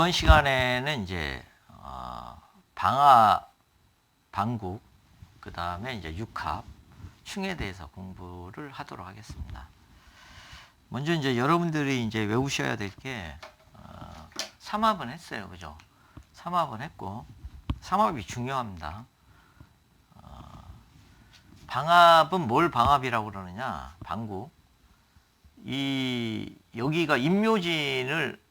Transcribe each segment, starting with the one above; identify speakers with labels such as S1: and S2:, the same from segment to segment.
S1: 이번 시간에는 이제 방화, 방국, 그 다음에 이제 육합, 충에 대해서 공부를 하도록 하겠습니다. 먼저 이제 여러분들이 이제 외우셔야 될 게 삼합은 했어요, 그죠? 삼합은 했고, 삼합이 중요합니다. 방합은 뭘 방합이라고 그러느냐? 방국. 여기가 임묘진을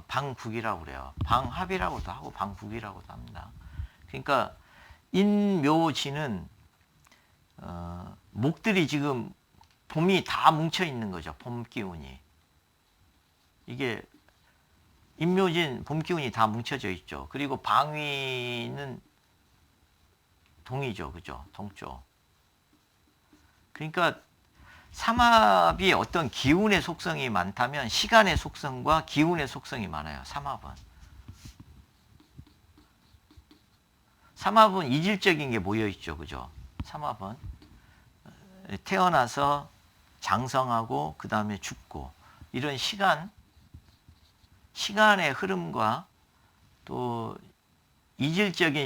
S1: 방국이라고 그래요. 방합이라고도 하고 방국이라고도 합니다. 그러니까 인묘진은 목들이 지금 봄이 다 뭉쳐 있는 거죠. 봄 기운이. 이게 인묘진 봄 기운이 다 뭉쳐져 있죠. 그리고 방위는 동이죠. 그죠? 동쪽. 그러니까 삼합이 어떤 기운의 속성이 많다면 시간의 속성과 기운의 속성이 많아요. 삼합은 이질적인 게 모여 있죠. 그죠? 삼합은 태어나서 장성하고 그 다음에 죽고 이런 시간의 흐름과 또 이질적인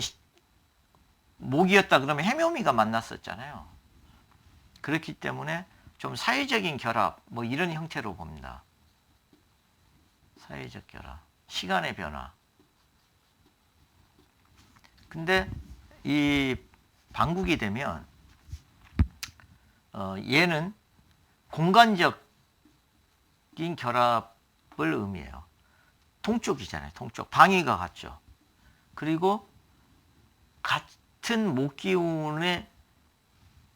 S1: 목이었다 그러면 해묘미가 만났었잖아요. 그렇기 때문에 좀 사회적인 결합 뭐 이런 형태로 봅니다. 사회적 결합, 시간의 변화. 근데 이 방국이 되면 얘는 공간적인 결합을 의미해요. 동쪽이잖아요. 동쪽. 방위가 같죠. 그리고 같은 목기운의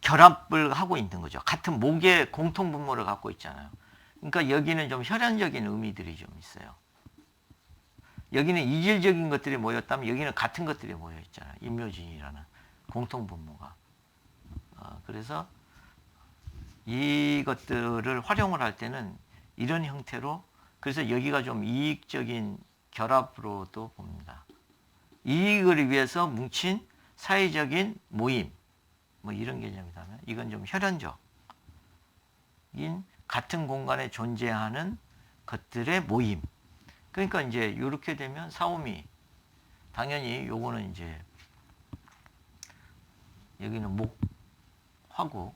S1: 결합을 하고 있는 거죠. 같은 목의 공통분모를 갖고 있잖아요. 그러니까 여기는 좀 혈연적인 의미들이 좀 있어요. 여기는 이질적인 것들이 모였다면 여기는 같은 것들이 모여 있잖아요. 임묘진이라는 공통분모가. 그래서 이것들을 활용을 할 때는 이런 형태로, 그래서 여기가 좀 이익적인 결합으로도 봅니다. 이익을 위해서 뭉친 사회적인 모임, 뭐 이런 개념이라면 이건 좀 혈연적인 같은 공간에 존재하는 것들의 모임. 그러니까 이제 이렇게 되면 사오미, 당연히 요거는 이제 여기는 목, 화국,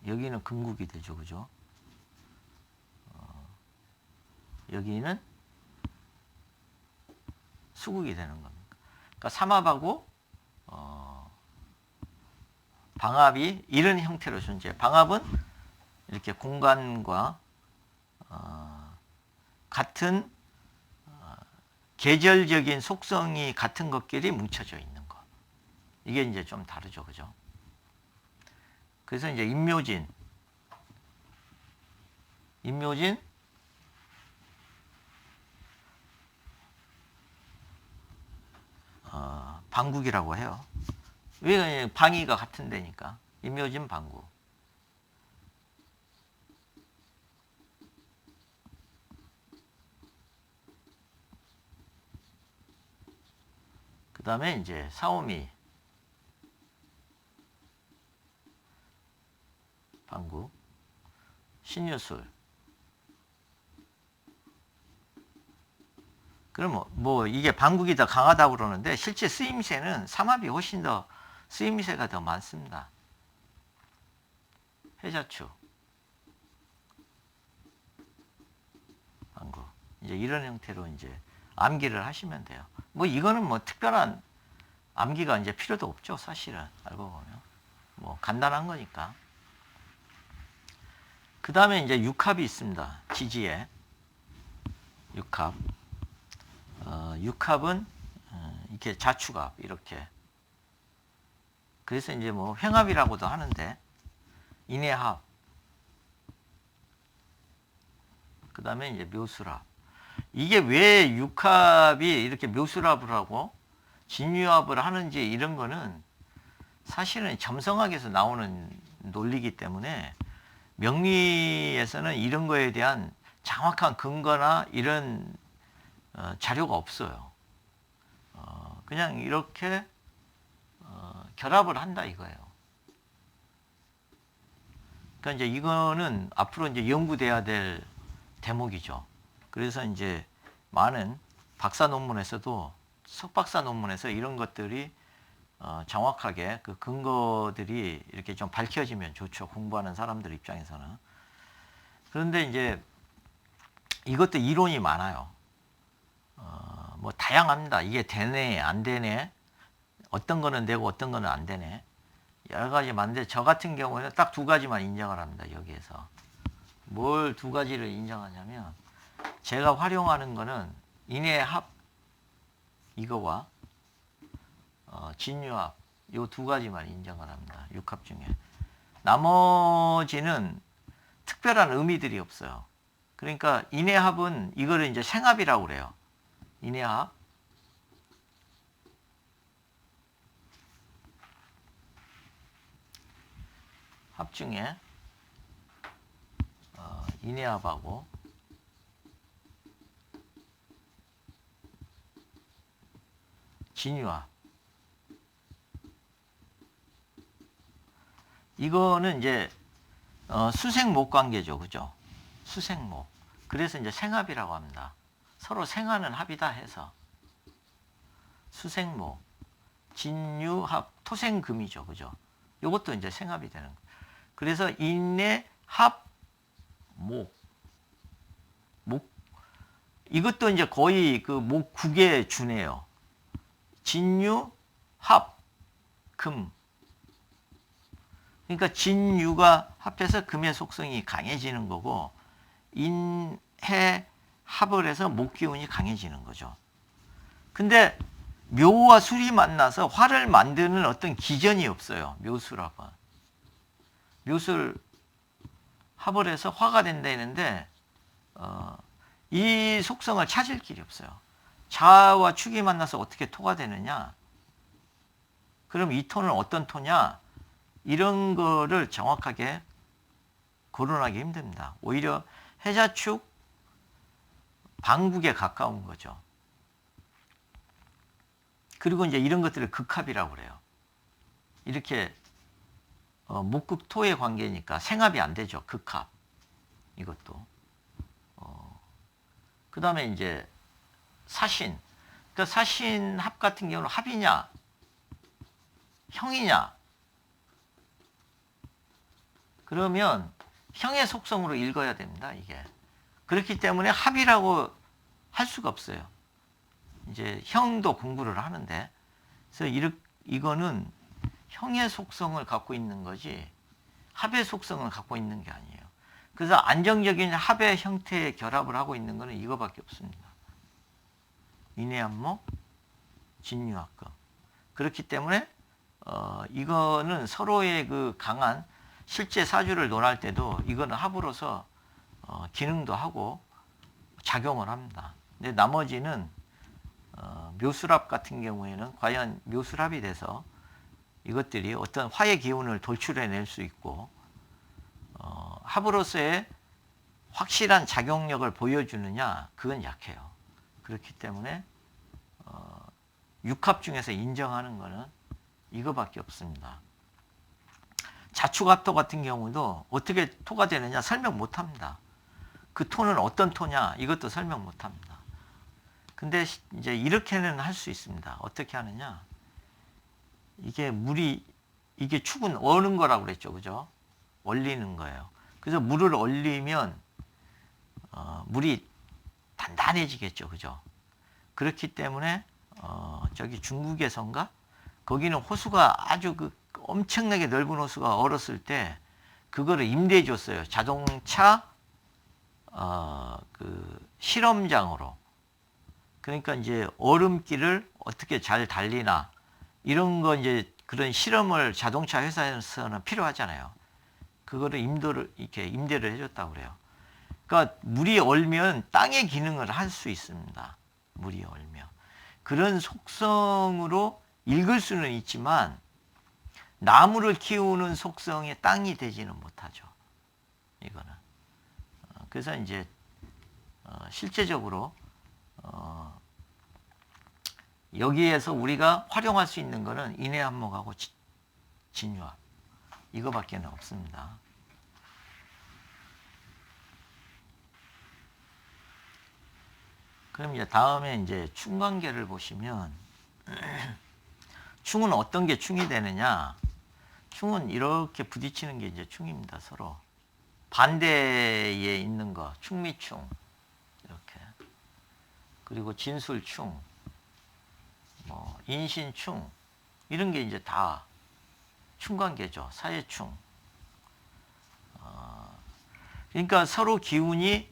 S1: 여기는 금국이 되죠, 그죠? 여기는 수국이 되는 겁니다. 그러니까 삼합하고 방합이 이런 형태로 존재해요. 방합은 이렇게 공간과 같은 계절적인 속성이 같은 것끼리 뭉쳐져 있는 것. 이게 이제 좀 다르죠, 그죠? 그래서 이제 임묘진 방국이라고 해요. 왜? 방위가 같은 데니까. 임묘진 방국. 그 다음에 이제 사오미 방국, 신유술. 그럼 뭐 이게 방국이 더 강하다고 그러는데 실제 쓰임새는 삼합이 훨씬 더 쓰임새가 더 많습니다. 해자추, 방국. 이제 이런 형태로 이제 암기를 하시면 돼요. 뭐 이거는 뭐 특별한 암기가 이제 필요도 없죠, 사실은. 알고 보면. 뭐 간단한 거니까. 그 다음에 이제 육합이 있습니다. 지지에. 육합. 육합은 이렇게 자축합, 이렇게. 그래서 이제 뭐 횡합이라고도 하는데, 인해합. 그 다음에 이제 묘술합. 이게 왜 육합이 이렇게 묘술합을 하고 진유합을 하는지 이런 거는 사실은 점성학에서 나오는 논리이기 때문에 명리에서는 이런 거에 대한 정확한 근거나 이런 자료가 없어요. 그냥 이렇게 결합을 한다 이거예요. 그러니까 이제 이거는 앞으로 이제 연구돼야 될 대목이죠. 그래서 이제 많은 박사 논문에서도 석박사 논문에서 이런 것들이 정확하게 그 근거들이 이렇게 좀 밝혀지면 좋죠. 공부하는 사람들 입장에서는. 그런데 이제 이것도 이론이 많아요. 뭐 다양합니다. 이게 되네, 안 되네, 어떤 거는 되고 어떤 거는 안 되네. 여러 가지 많은데 저 같은 경우에는 딱 두 가지만 인정을 합니다. 여기에서. 뭘 두 가지를 인정하냐면 제가 활용하는 거는 인해합 이거와 진유합 요 두 가지만 인정을 합니다. 육합 중에. 나머지는 특별한 의미들이 없어요. 그러니까 인해합은 이거를 이제 생합이라고 그래요. 인해합. 합 중에 인해합하고 진유합. 이거는 이제 수생목 관계죠. 그죠? 수생목. 그래서 이제 생합이라고 합니다. 서로 생하는 합이다 해서. 수생목. 진유합, 토생금이죠. 그죠? 요것도 이제 생합이 되는 거예요. 그래서 인해합, 목. 이것도 이제 거의 그 목국에 주네요. 진유합, 금. 그러니까 진유가 합해서 금의 속성이 강해지는 거고 인해 합을 해서 목 기운이 강해지는 거죠. 근데 묘와 술이 만나서 화를 만드는 어떤 기전이 없어요. 묘술합은. 묘술 합을 해서 화가 된다 했는데 이 속성을 찾을 길이 없어요. 자와 축이 만나서 어떻게 토가 되느냐? 그럼 이 토는 어떤 토냐? 이런 거를 정확하게 거론하기 힘듭니다. 오히려 해자축 방북에 가까운 거죠. 그리고 이제 이런 것들을 극합이라고 그래요. 이렇게 목극토의 관계니까 생합이 안 되죠. 극합. 이것도. 그 다음에 이제 사신. 그러니까 사신합 같은 경우는 합이냐, 형이냐. 그러면 형의 속성으로 읽어야 됩니다. 이게. 그렇기 때문에 합이라고 할 수가 없어요. 이제 형도 공부를 하는데, 그래서 이거는 형의 속성을 갖고 있는 거지 합의 속성을 갖고 있는 게 아니에요. 그래서 안정적인 합의 형태의 결합을 하고 있는 거는 이거밖에 없습니다. 인해합목, 진유합금. 그렇기 때문에 이거는 서로의 그 강한 실제 사주를 논할 때도 이거는 합으로서 기능도 하고 작용을 합니다. 근데 나머지는 묘술합 같은 경우에는 과연 묘술합이 돼서 이것들이 어떤 화의 기운을 돌출해낼 수 있고 합으로서의 확실한 작용력을 보여주느냐, 그건 약해요. 그렇기 때문에 육합 중에서 인정하는 거는 이거밖에 없습니다. 자축합토 같은 경우도 어떻게 토가 되느냐 설명 못합니다. 그 토는 어떤 토냐 이것도 설명 못합니다. 근데 이제 이렇게는 할 수 있습니다. 어떻게 하느냐? 이게 이게 축은 어는 거라고 그랬죠. 그죠? 얼리는 거예요. 그래서 물을 얼리면 물이 단단해지겠죠. 그죠? 그렇기 때문에 저기 중국에선가 거기는 호수가 아주 엄청나게 넓은 호수가 얼었을 때 그거를 임대해 줬어요. 자동차 실험장으로. 그러니까 이제 얼음길을 어떻게 잘 달리나 이런 거 이제 그런 실험을 자동차 회사에서는 필요하잖아요. 그거를 이렇게 임대를 해줬다고 그래요. 그러니까 물이 얼면 땅의 기능을 할 수 있습니다. 물이 얼면. 그런 속성으로 읽을 수는 있지만 나무를 키우는 속성의 땅이 되지는 못하죠. 이거는. 그래서 이제 실제적으로 여기에서 우리가 활용할 수 있는 거는 인해합목하고 진유합 이거밖에 없습니다. 그럼 이제 다음에 이제 충관계를 보시면 충은 어떤 게 충이 되느냐? 충은 이렇게 부딪히는 게 이제 충입니다. 서로 반대에 있는 거 충미충 이렇게, 그리고 진술충, 뭐 인신충 이런 게 이제 다 충관계죠. 사회충. 그러니까 서로 기운이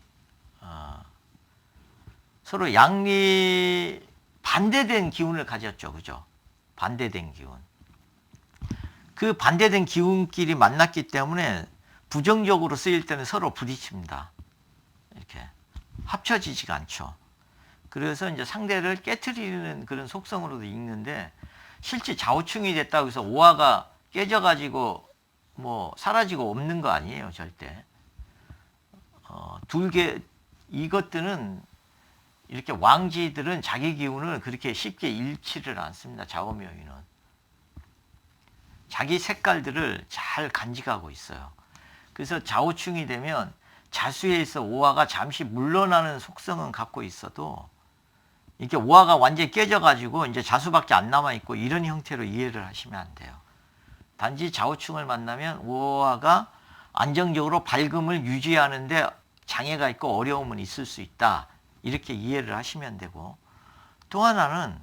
S1: 서로 양리 반대된 기운을 가졌죠. 그죠? 반대된 기운. 그 반대된 기운끼리 만났기 때문에 부정적으로 쓰일 때는 서로 부딪힙니다. 이렇게 합쳐지지가 않죠. 그래서 이제 상대를 깨트리는 그런 속성으로도 읽는데, 실제 좌우충이 됐다고 해서 오화가 깨져가지고 뭐 사라지고 없는 거 아니에요. 절대. 이것들은 이렇게 왕지들은 자기 기운을 그렇게 쉽게 잃지를 않습니다. 좌우묘유는. 자기 색깔들을 잘 간직하고 있어요. 그래서 좌우충이 되면 자수에 있어 오화가 잠시 물러나는 속성은 갖고 있어도 이렇게 오화가 완전히 깨져가지고 이제 자수밖에 안 남아있고 이런 형태로 이해를 하시면 안 돼요. 단지 좌우충을 만나면 오화가 안정적으로 밝음을 유지하는데 장애가 있고 어려움은 있을 수 있다. 이렇게 이해를 하시면 되고, 또 하나는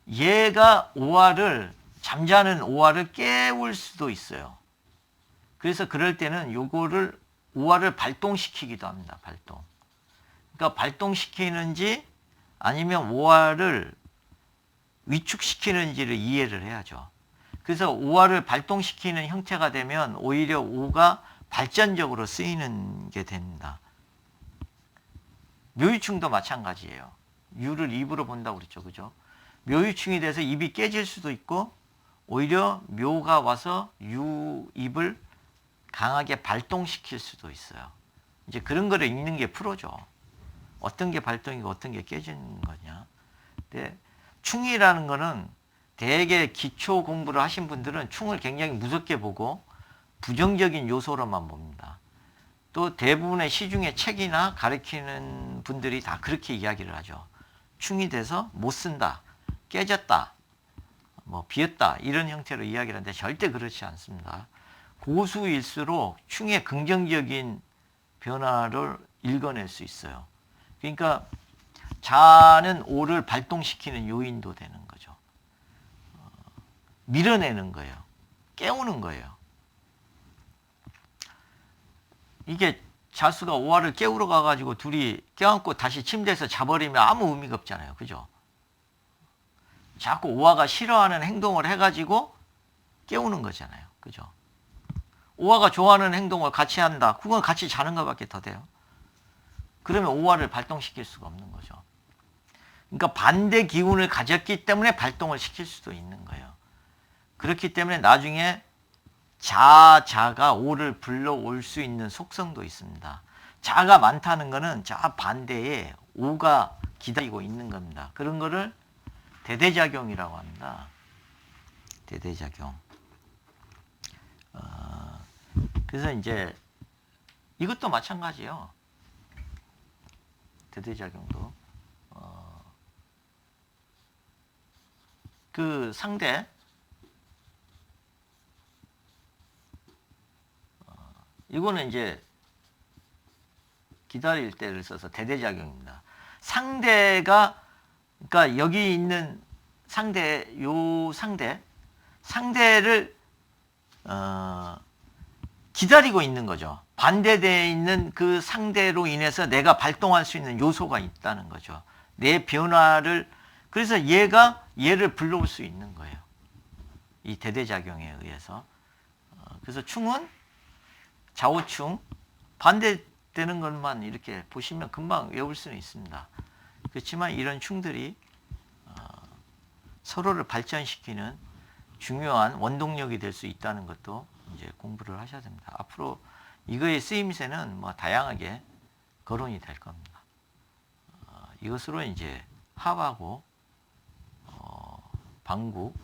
S1: 얘가 잠자는 오화를 깨울 수도 있어요. 그래서 그럴 때는 요거를 오화를 발동시키기도 합니다. 발동. 그러니까 발동시키는지 아니면 오화를 위축시키는지를 이해를 해야죠. 그래서 오화를 발동시키는 형태가 되면 오히려 오가 발전적으로 쓰이는 게 됩니다. 묘유충도 마찬가지예요. 유를 입으로 본다고 그랬죠. 그죠? 묘유충이 돼서 입이 깨질 수도 있고, 오히려 묘가 와서 입을 강하게 발동시킬 수도 있어요. 이제 그런 거를 읽는 게 프로죠. 어떤 게 발동이고 어떤 게 깨지는 거냐. 근데 충이라는 거는 대개 기초 공부를 하신 분들은 충을 굉장히 무섭게 보고 부정적인 요소로만 봅니다. 또 대부분의 시중의 책이나 가르치는 분들이 다 그렇게 이야기를 하죠. 충이 돼서 못 쓴다, 깨졌다, 뭐 비었다 이런 형태로 이야기를 하는데 절대 그렇지 않습니다. 고수일수록 충의 긍정적인 변화를 읽어낼 수 있어요. 그러니까 자는 오를 발동시키는 요인도 되는 거죠. 밀어내는 거예요. 깨우는 거예요. 이게 자수가 오화를 깨우러 가가지고 둘이 껴안고 다시 침대에서 자버리면 아무 의미가 없잖아요. 그죠? 자꾸 오화가 싫어하는 행동을 해가지고 깨우는 거잖아요. 그죠? 오화가 좋아하는 행동을 같이 한다. 그건 같이 자는 것밖에 더 돼요. 그러면 오화를 발동시킬 수가 없는 거죠. 그러니까 반대 기운을 가졌기 때문에 발동을 시킬 수도 있는 거예요. 그렇기 때문에 나중에 자가 오를 불러올 수 있는 속성도 있습니다. 자가 많다는 것은 자 반대에 오가 기다리고 있는 겁니다. 그런 거를 대대작용이라고 합니다. 대대작용. 그래서 이제 이것도 마찬가지예요. 대대작용도. 그 상대 이거는 이제 기다릴 때를 써서 대대작용입니다. 상대가, 그러니까 여기 있는 상대를 기다리고 있는 거죠. 반대되어 있는 그 상대로 인해서 내가 발동할 수 있는 요소가 있다는 거죠. 내 변화를, 그래서 얘가 얘를 불러올 수 있는 거예요. 이 대대작용에 의해서. 그래서 충은 좌우충, 반대되는 것만 이렇게 보시면 금방 외울 수는 있습니다. 그렇지만 이런 충들이 서로를 발전시키는 중요한 원동력이 될 수 있다는 것도 이제 공부를 하셔야 됩니다. 앞으로 이거의 쓰임새는 뭐 다양하게 거론이 될 겁니다. 이것으로 이제 합하고 방국,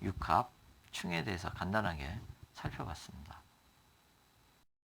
S1: 육합, 충에 대해서 간단하게 살펴봤습니다.